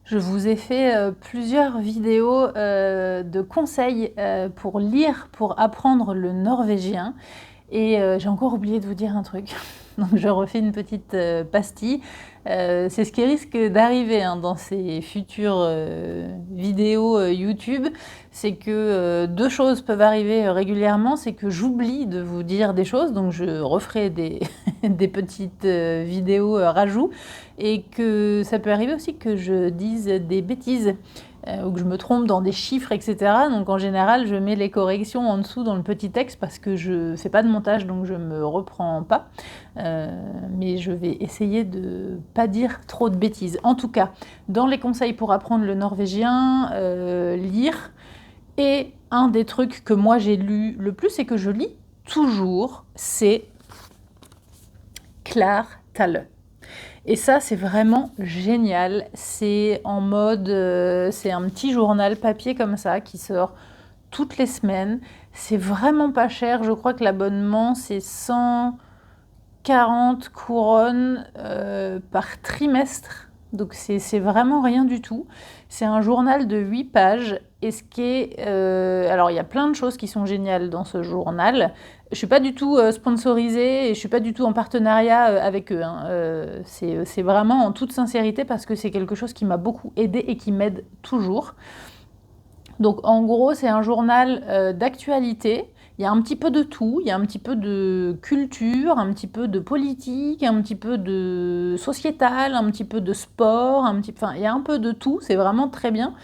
Je vous ai fait, plusieurs vidéos, de conseils, pour lire, pour apprendre le norvégien et j'ai encore oublié de vous dire un truc. Donc je refais une petite, pastille. C'est ce qui risque d'arriver, hein, dans ces futures, vidéos, YouTube. C'est que, 2 choses peuvent arriver, régulièrement. C'est que j'oublie de vous dire des choses, donc je referai des des petites, vidéos, rajouts et que ça peut arriver aussi que je dise des bêtises, ou que je me trompe dans des chiffres et cetera. Donc en général, je mets les corrections en dessous dans le petit texte parce que je fais pas de montage, donc je me reprends pas. Mais je vais essayer de pas dire trop de bêtises. En tout cas, dans les conseils pour apprendre le norvégien, lire et un des trucs que moi j'ai lu le plus et que je lis toujours, c'est Klartale. Et ça, c'est vraiment génial. C'est en mode, c'est un petit journal papier comme ça qui sort toutes les semaines. C'est vraiment pas cher. Je crois que l'abonnement, c'est 140 couronnes par trimestre. Donc c'est vraiment rien du tout. C'est un journal de 8 pages. Et ce qui est... alors, il y a plein de choses qui sont géniales dans ce journal. Je ne suis pas du tout sponsorisée et je ne suis pas du tout en partenariat avec eux, hein. C'est vraiment en toute sincérité parce que c'est quelque chose qui m'a beaucoup aidée et qui m'aide toujours. Donc en gros, c'est un journal d'actualité. Il y a un petit peu de tout. Il y a un petit peu de culture, un petit peu de politique, un petit peu de sociétal, un petit peu de sport, enfin, il y a un peu de tout. C'est vraiment très bien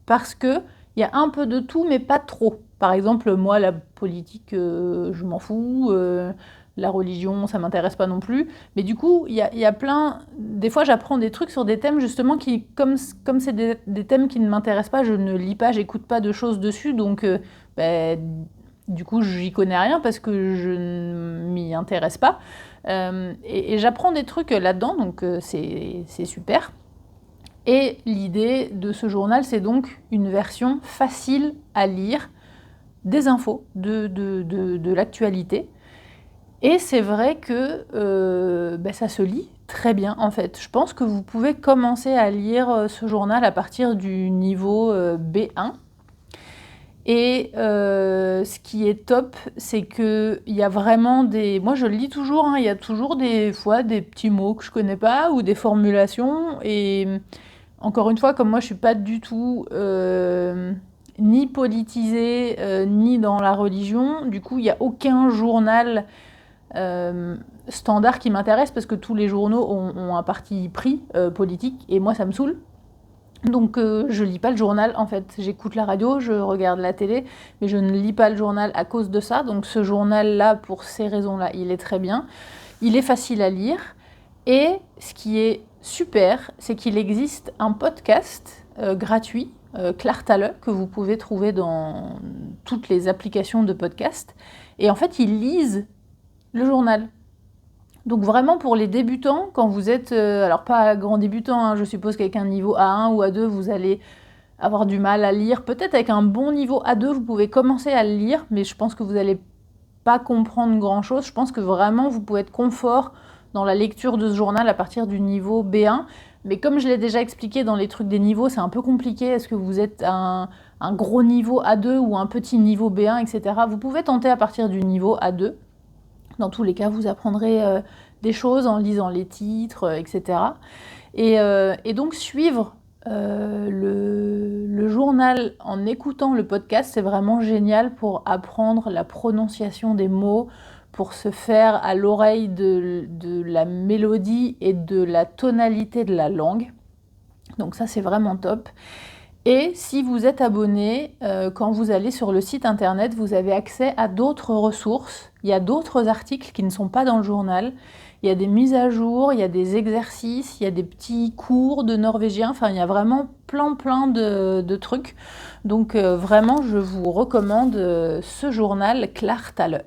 parce que il y a un peu de tout, mais pas trop. Par exemple, moi, la politique, je m'en fous. La religion, ça m'intéresse pas non plus. Mais du coup, il y a plein... Des fois, j'apprends des trucs sur des thèmes, justement, qui, comme c'est des thèmes qui ne m'intéressent pas, je ne lis pas, j'écoute pas de choses dessus. Donc, du coup, j'y connais rien parce que je ne m'y intéresse pas. Et j'apprends des trucs là-dedans, donc c'est super. Et l'idée de ce journal, c'est donc une version facile à lire des infos, de l'actualité. Et c'est vrai que ça se lit très bien, en fait. Je pense que vous pouvez commencer à lire ce journal à partir du niveau B1. Et ce qui est top, c'est qu'il y a vraiment des... Moi, je le lis toujours, hein, il y a toujours des fois des petits mots que je connais pas ou des formulations. Et encore une fois, comme moi, je suis pas du tout ni politisée, ni dans la religion, du coup, il n'y a aucun journal standard qui m'intéresse parce que tous les journaux ont un parti pris politique et moi, ça me saoule. Donc je lis pas le journal, en fait. J'écoute la radio, je regarde la télé, mais je ne lis pas le journal à cause de ça. Donc ce journal-là, pour ces raisons-là, il est très bien. Il est facile à lire. Et ce qui est super, c'est qu'il existe un podcast gratuit, Klartale, que vous pouvez trouver dans toutes les applications de podcast. Et en fait, ils lisent le journal. Donc vraiment pour les débutants, quand vous êtes, alors pas grand débutant, hein, je suppose qu'avec un niveau A1 ou A2, vous allez avoir du mal à lire. Peut-être avec un bon niveau A2, vous pouvez commencer à le lire, mais je pense que vous n'allez pas comprendre grand-chose. Je pense que vraiment, vous pouvez être confort dans la lecture de ce journal à partir du niveau B1. Mais comme je l'ai déjà expliqué dans les trucs des niveaux, c'est un peu compliqué. Est-ce que vous êtes un gros niveau A2 ou un petit niveau B1, etc. Vous pouvez tenter à partir du niveau A2. Dans tous les cas, vous apprendrez des choses en lisant les titres, etc. Et donc suivre le journal en écoutant le podcast, c'est vraiment génial pour apprendre la prononciation des mots, pour se faire à l'oreille de la mélodie et de la tonalité de la langue. Donc ça, c'est vraiment top. Et si vous êtes abonné, quand vous allez sur le site internet, vous avez accès à d'autres ressources. Il y a d'autres articles qui ne sont pas dans le journal. Il y a des mises à jour, il y a des exercices, il y a des petits cours de norvégien. Enfin, il y a vraiment plein de trucs. Donc vraiment, je vous recommande ce journal Klartale.